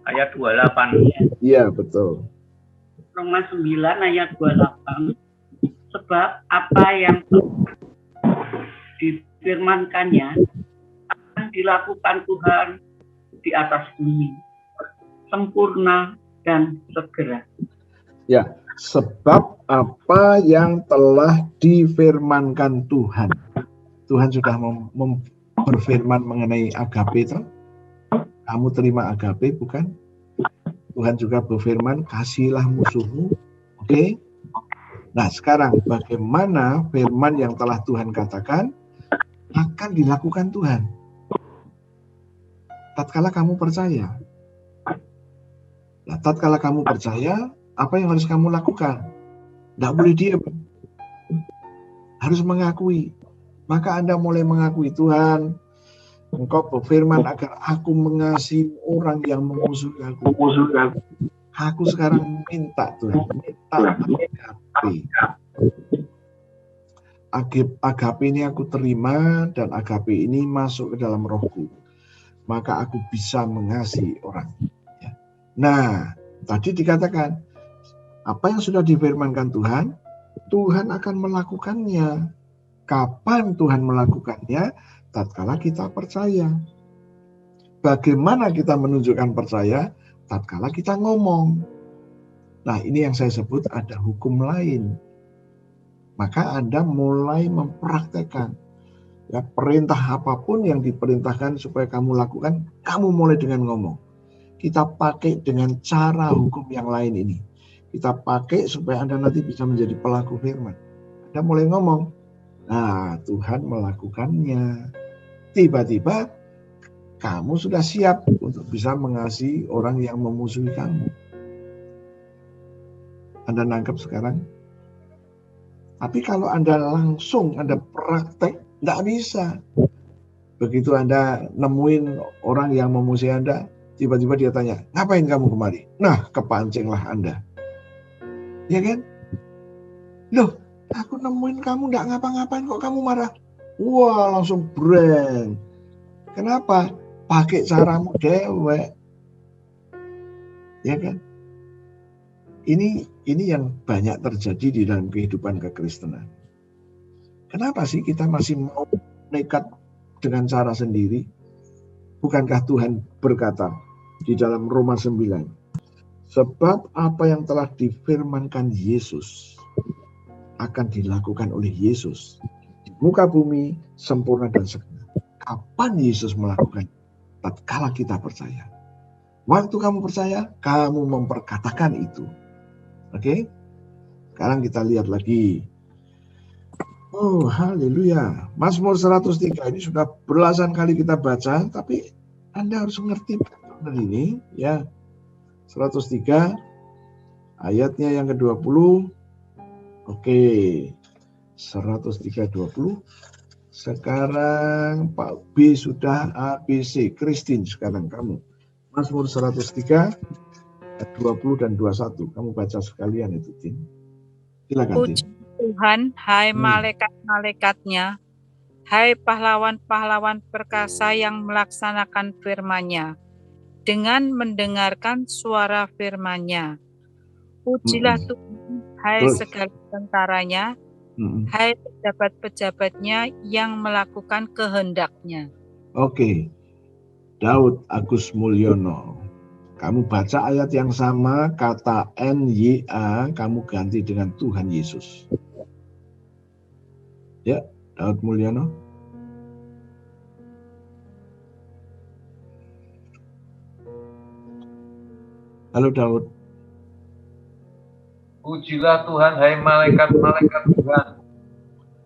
Ayat 28. Iya, betul. Roma 9 ayat 28. Sebab apa yang difirmankannya akan dilakukan Tuhan di atas bumi, sempurna dan segera. Ya, sebab apa yang telah difirmankan Tuhan. Tuhan sudah berfirman mengenai agape itu. Kamu terima agape bukan? Tuhan juga berfirman, kasihilah musuhmu. Oke? Nah, sekarang bagaimana firman yang telah Tuhan katakan akan dilakukan Tuhan? Tatkala kamu percaya. Nah, tatkala kamu percaya, apa yang harus kamu lakukan? Tidak boleh diam. Harus mengakui. Maka Anda mulai mengakui, Tuhan, Engkau berfirman agar aku mengasihi orang yang memusuhi aku. Aku sekarang minta, Tuhan, minta agape. Agape ini aku terima dan agape ini masuk ke dalam rohku. Maka aku bisa mengasihi orang. Nah, tadi dikatakan, apa yang sudah difirmankan Tuhan, Tuhan akan melakukannya. Kapan Tuhan melakukannya? Tatkala kita percaya. Bagaimana kita menunjukkan percaya? Tatkala kita ngomong. Nah, ini yang saya sebut ada hukum lain. Maka Anda mulai mempraktekkan. Ya, perintah apapun yang diperintahkan supaya kamu lakukan, kamu mulai dengan ngomong. Kita pakai dengan cara hukum yang lain ini. Kita pakai supaya Anda nanti bisa menjadi pelaku firman. Anda mulai ngomong. Nah, Tuhan melakukannya. Tiba-tiba kamu sudah siap untuk bisa mengasihi orang yang memusuhi kamu. Anda nangkep sekarang? Tapi kalau Anda langsung, Anda praktek, tidak bisa. Begitu Anda nemuin orang yang memusuhi Anda, tiba-tiba dia tanya, ngapain kamu kemari? Nah, kepancinglah Anda. Ya kan? Loh, aku nemuin kamu nggak ngapa-ngapain kok kamu marah? Wah, langsung brand. Kenapa? Pakai caramu dewek. Ya kan? Ini yang banyak terjadi di dalam kehidupan kekristenan. Kenapa sih kita masih mau nekat dengan cara sendiri? Bukankah Tuhan berkata di dalam Roma 9, sebab apa yang telah difirmankan Yesus akan dilakukan oleh Yesus di muka bumi sempurna dan segera. Kapan Yesus melakukan? Tatkala kita percaya. Waktu kamu percaya, kamu memperkatakan itu. Oke? Sekarang kita lihat lagi. Oh, haleluya. Mazmur 103 ini sudah belasan kali kita baca, tapi Anda harus mengerti benar ini, ya. 103 ayatnya yang ke-20. Oke. 103:20. Sekarang Pak B sudah ABC. Christine sekarang kamu. Mazmur 103 20 dan 21. Kamu baca sekalian itu, Tin. Silakan, Tin. Puji Tuhan, hai malaikat-malaikatnya, hai pahlawan-pahlawan perkasa yang melaksanakan firman-Nya, dengan mendengarkan suara firman-Nya. Pujilah Tuhan, hai segala tentaranya, hai pejabat-pejabatnya yang melakukan kehendaknya. Oke, Daud Agus Mulyono, kamu baca ayat yang sama, kata NYA kamu ganti dengan Tuhan Yesus. Ya, Daud Mulyono. Halo Daud. Pujilah Tuhan, hai malaikat-malaikat Tuhan,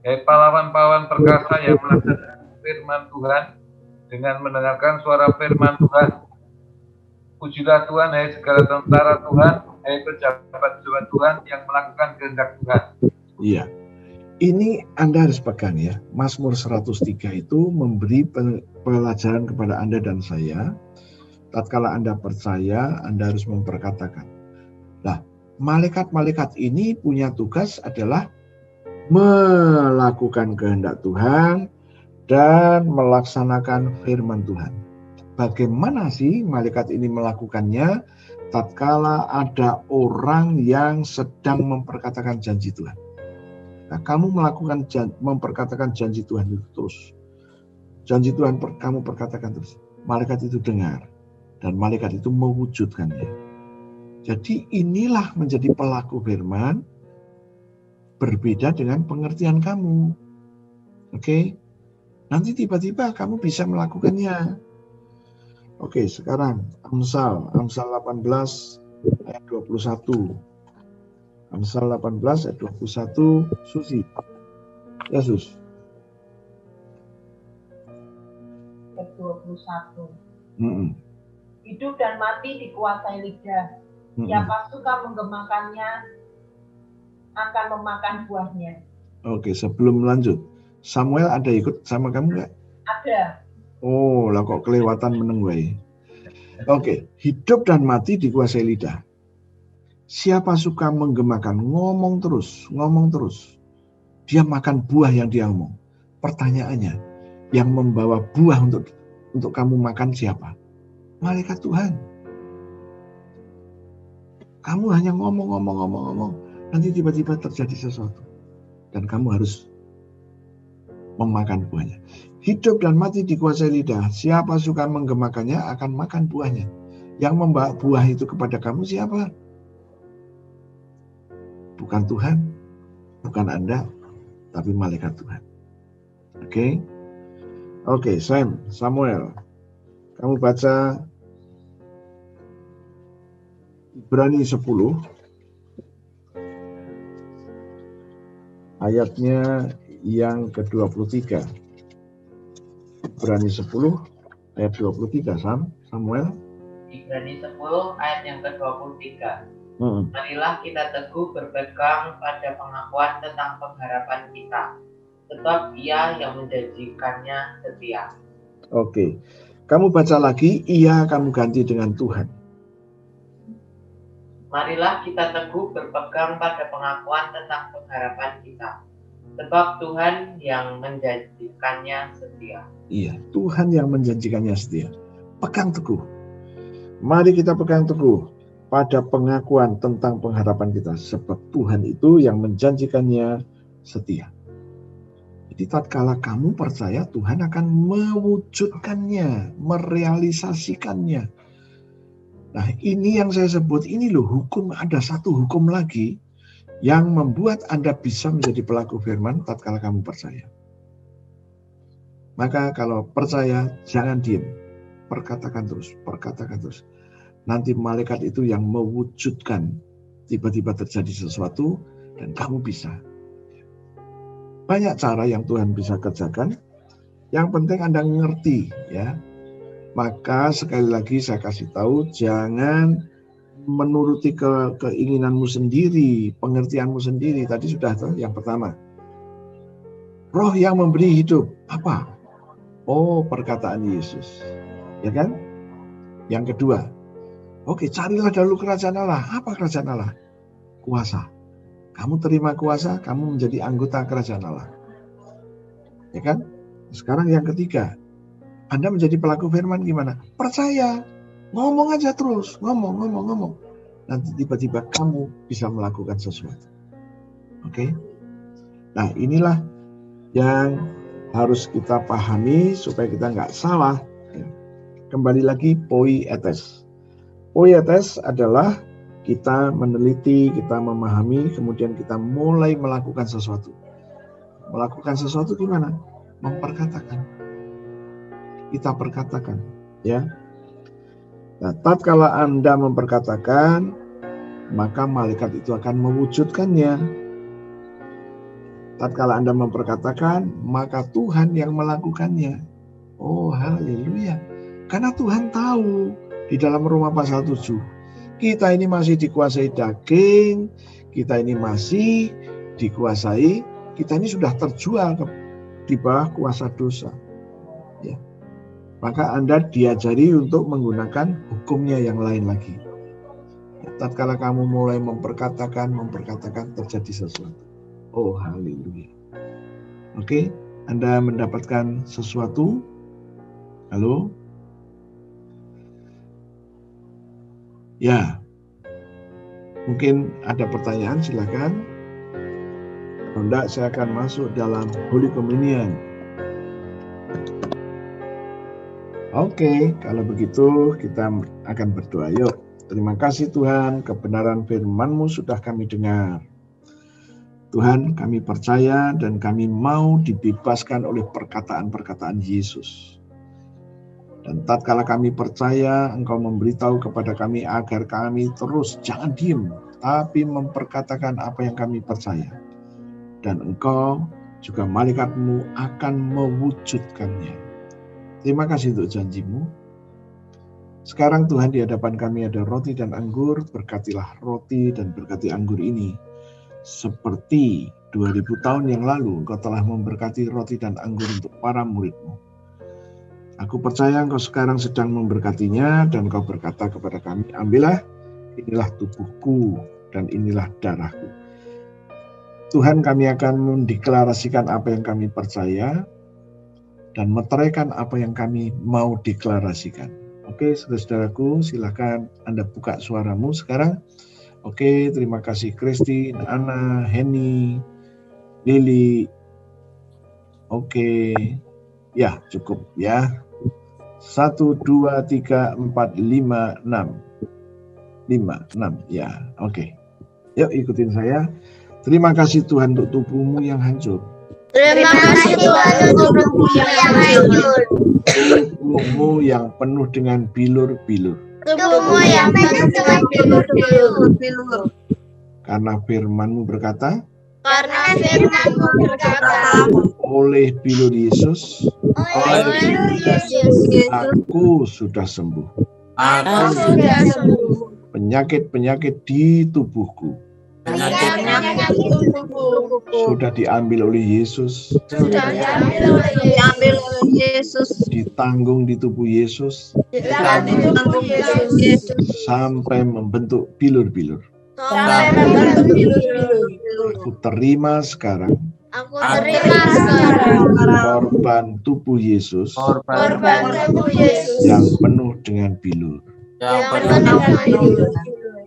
hai pahlawan-pahlawan perkasa yang melaksanakan firman Tuhan dengan mendengarkan suara firman Tuhan. Pujilah Tuhan, hai segala tentara Tuhan, hai pejabat-pejabat Tuhan yang melakukan kehendak Tuhan. Iya, ini Anda harus pegang ya. Mazmur 103 itu memberi pelajaran kepada Anda dan saya. Tatkala Anda percaya, Anda harus memperkatakan. Nah, malaikat-malaikat ini punya tugas adalah melakukan kehendak Tuhan dan melaksanakan firman Tuhan. Bagaimana sih malaikat ini melakukannya? Tatkala ada orang yang sedang memperkatakan janji Tuhan. Nah, kamu memperkatakan janji Tuhan itu terus. Janji Tuhan kamu perkatakan terus. Malaikat itu dengar dan malaikat itu mewujudkannya. Jadi inilah menjadi pelaku firman berbeda dengan pengertian kamu. Oke? Nanti tiba-tiba kamu bisa melakukannya. Oke, sekarang Amsal 18 ayat 21. Amsal 18 ayat 21, Susi. Ya, Sus. Ayat 21. Hidup dan mati dikuasai lidah. Siapa suka menggemakannya akan memakan buahnya. Oke, sebelum lanjut, Samuel ada ikut sama kamu nggak? Ada. Oh, lah kok kelewatan menengwai. Oke, hidup dan mati dikuasai lidah. Siapa suka menggemakan, ngomong terus. Dia makan buah yang dia ngomong. Pertanyaannya, yang membawa buah untuk kamu makan siapa? Malaikat Tuhan. Kamu hanya ngomong, nanti tiba-tiba terjadi sesuatu. Dan kamu harus memakan buahnya. Hidup dan mati dikuasai lidah. Siapa suka menggemakannya akan makan buahnya. Yang membawa buah itu kepada kamu siapa? Bukan Tuhan, bukan Anda, tapi malaikat Tuhan. Oke, Samuel. Kamu baca Ibrani 10 ayatnya yang ke-23. Ibrani 10 ayat 23, Samuel. Ibrani 10 ayat yang ke-23. Marilah kita teguh berpegang pada pengakuan tentang pengharapan kita, sebab Ia yang menjanjikannya setia. Oke. Kamu baca lagi, Ia kamu ganti dengan Tuhan. Marilah kita teguh berpegang pada pengakuan tentang pengharapan kita, sebab Tuhan yang menjanjikannya setia. Iya, Tuhan yang menjanjikannya setia. Pegang teguh. Mari kita pegang teguh pada pengakuan tentang pengharapan kita, sebab Tuhan itu yang menjanjikannya setia. Jadi tatkala kamu percaya, Tuhan akan mewujudkannya, merealisasikannya. Nah, ini yang saya sebut, ini loh hukum, ada satu hukum lagi yang membuat Anda bisa menjadi pelaku firman tatkala kamu percaya. Maka kalau percaya, jangan diam. Perkatakan terus. Nanti malaikat itu yang mewujudkan, tiba-tiba terjadi sesuatu dan kamu bisa. Banyak cara yang Tuhan bisa kerjakan. Yang penting Anda ngerti ya. Maka sekali lagi saya kasih tahu, jangan menuruti keinginanmu sendiri, pengertianmu sendiri. Tadi sudah tuh yang pertama. Roh yang memberi hidup, apa? Oh, perkataan Yesus. Ya kan? Yang kedua, oke, carilah dahulu kerajaan Allah. Apa kerajaan Allah? Kuasa. Kamu terima kuasa, kamu menjadi anggota kerajaan Allah. Ya kan? Sekarang yang ketiga, Anda menjadi pelaku firman gimana? Percaya. Ngomong aja terus. Ngomong. Nanti tiba-tiba kamu bisa melakukan sesuatu. Oke? Nah, inilah yang harus kita pahami supaya kita nggak salah. Kembali lagi poietes. Poietes adalah kita meneliti, kita memahami, kemudian kita mulai melakukan sesuatu. Melakukan sesuatu gimana? Memperkatakan. Kita perkatakan, ya. Nah, tatkala Anda memperkatakan, maka malaikat itu akan mewujudkannya. Tatkala Anda memperkatakan, maka Tuhan yang melakukannya. Oh, haleluya. Karena Tuhan tahu di dalam Roma pasal 7, kita ini masih dikuasai daging, kita ini masih dikuasai, kita ini sudah terjual di bawah kuasa dosa. Ya. Maka Anda diajari untuk menggunakan hukumnya yang lain lagi. Tatkala kamu mulai memperkatakan terjadi sesuatu. Oh, haleluya. Oke, Anda mendapatkan sesuatu? Halo? Ya. Mungkin ada pertanyaan, silakan. Kalau enggak, saya akan masuk dalam Holy Communion. Oke, kalau begitu kita akan berdoa. Yuk, terima kasih Tuhan, kebenaran firman-Mu sudah kami dengar. Tuhan, kami percaya dan kami mau dibebaskan oleh perkataan-perkataan Yesus. Dan tatkala kami percaya, Engkau memberitahu kepada kami agar kami terus jangan diem, tapi memperkatakan apa yang kami percaya. Dan Engkau juga malaikat-Mu akan mewujudkannya. Terima kasih untuk janji-Mu. Sekarang Tuhan, di hadapan kami ada roti dan anggur, berkatilah roti dan berkati anggur ini. Seperti 2000 tahun yang lalu Engkau telah memberkati roti dan anggur untuk para murid-Mu. Aku percaya Engkau sekarang sedang memberkatinya dan Engkau berkata kepada kami, ambillah, inilah tubuhku dan inilah darahku. Tuhan, kami akan mendeklarasikan apa yang kami percaya dan meteraikan apa yang kami mau deklarasikan. Oke, saudara-saudaraku, silakan Anda buka suaramu sekarang. Oke, terima kasih Christine, Ana, Henny, Lili. Oke, ya cukup ya. 1, 2, 3, 4, 5, 6. 5, 6, ya oke. Yuk ikutin saya. Terima kasih Tuhan untuk tubuhmu yang hancur. Terima kasih Tuhan untuk tubuhmu yang hancur. Tubuhmu yang penuh dengan bilur-bilur. Tubuhmu yang penuh dengan bilur-bilur. Karena firman-Mu berkata, oleh bilur Yesus, aku sudah sembuh. Penyakit-penyakit di tubuhku sudah diambil oleh Yesus. Ditanggung di tubuh Yesus. Sampai membentuk bilur-bilur. Aku terima sekarang. Korban tubuh Yesus. Yang penuh dengan bilur.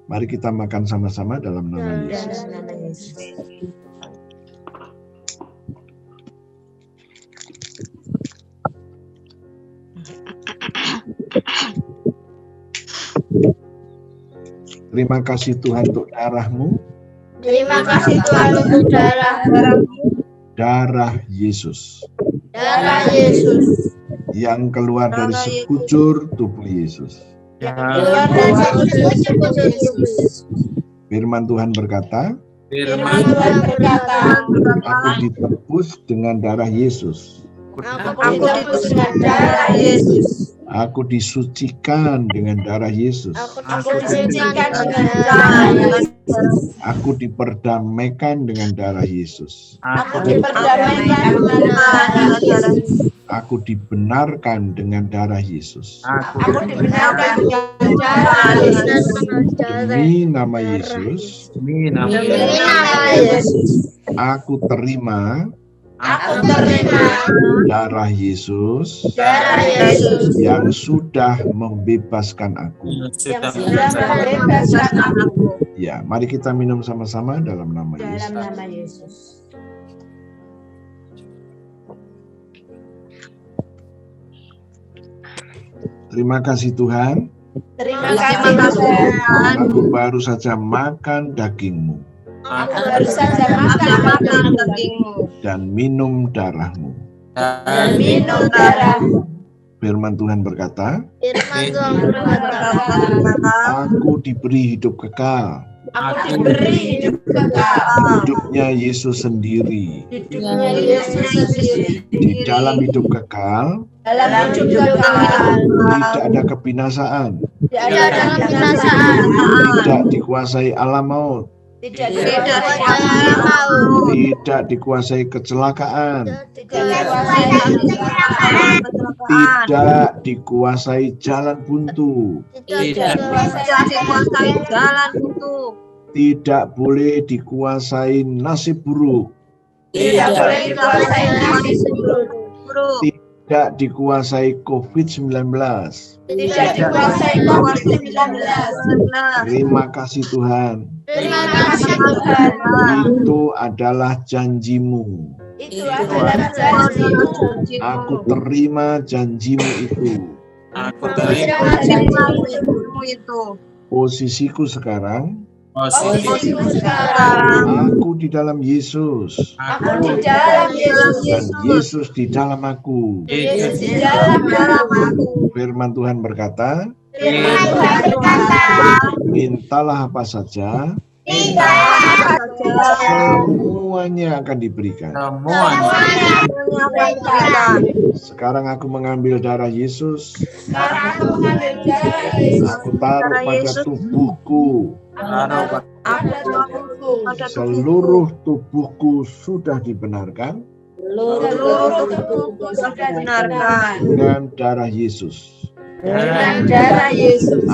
Mari kita makan sama-sama dalam nama Yesus. Terima kasih Tuhan untuk darah-Mu. Terima kasih Tuhan untuk darah-Mu. Darah Yesus. Darah Yesus. Yang keluar dari sekujur tubuh Yesus. Firman Tuhan berkata, aku ditebus dengan darah Yesus. Aku disucikan dengan darah Yesus. Aku diperdamaikan dengan darah Yesus. Aku dibenarkan dengan darah Yesus. Demi nama Yesus. Aku terima darah Yesus yang sudah membebaskan aku. Ya, mari kita minum sama-sama dalam nama Yesus. Terima kasih Tuhan. Terima kasih Tuhan. Aku baru saja makan daging-Mu. Aku baru saja makan daging-Mu. Dan minum darah-Mu. Dan minum darah-Mu. Firman Tuhan berkata, Firman Tuhan berkata, aku diberi hidup kekal. Aku diberi hidup kekal. Hidupnya Yesus sendiri. Hidupnya Yesus sendiri. Di dalam hidup kekal, dalam hidup kekal, tidak ada kebinasaan. Tidak ada kebinasaan. Tidak dikuasai alam maut. Tidak dikuasai maut. Tidak dikuasai kecelakaan. Tidak dikuasai jalan buntu. Tidak dikuasai jalan buntu. Tidak boleh dikuasai nasib buruk. Tidak boleh dikuasai nasib buruk. Tidak dikuasai COVID-19. Tidak dikuasai COVID-19. Terima kasih Tuhan. Terima kasih Tuhan. Itu adalah janji-Mu. Itu adalah janji-Mu. Aku terima janji-Mu itu. Aku terima janji-Mu itu. Posisiku sekarang. Posisiku sekarang. Aku di dalam Yesus. Aku di dalam Yesus. Dan Yesus di dalam aku. Yesus di dalam aku. Firman Tuhan berkata, Firman Tuhan berkata, mintalah apa saja, semuanya akan diberikan. Sekarang aku mengambil darah Yesus. Aku taruh pada tubuhku. Seluruh tubuhku sudah dibenarkan dengan darah Yesus.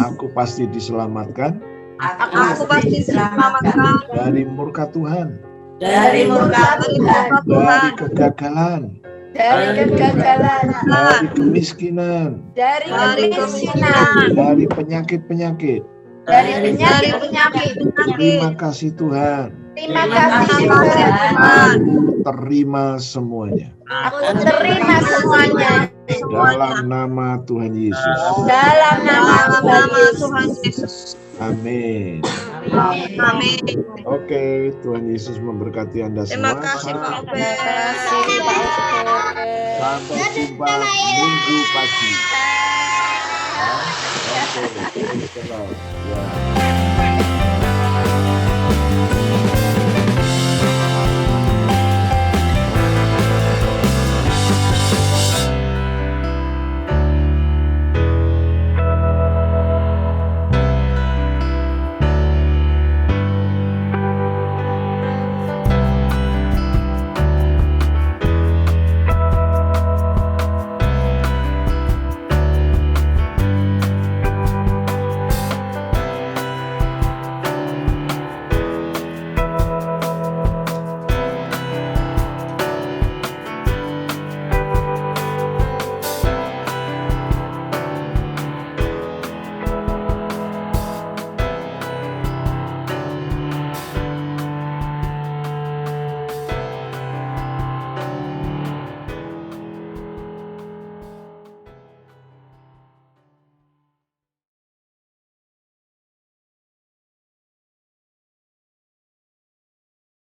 Aku pasti diselamatkan. Aku pasti diselamatkan dari murka Tuhan. Dari murka Tuhan. Dari kegagalan. Dari kegagalan. Dari kemiskinan. Dari kemiskinan. Dari penyakit-penyakit. Dari penyakit-penyakit. Terima kasih Tuhan. Terima kasih Tuhan. Aku terima semuanya. Aku terima semuanya. Dalam nama Tuhan Yesus. Dalam nama Tuhan Yesus. Amin. Amin. Oke, Tuhan Yesus memberkati Anda semua. Terima kasih Pak Sampai jumpa minggu pagi. Oke, praise the Lord. Ya.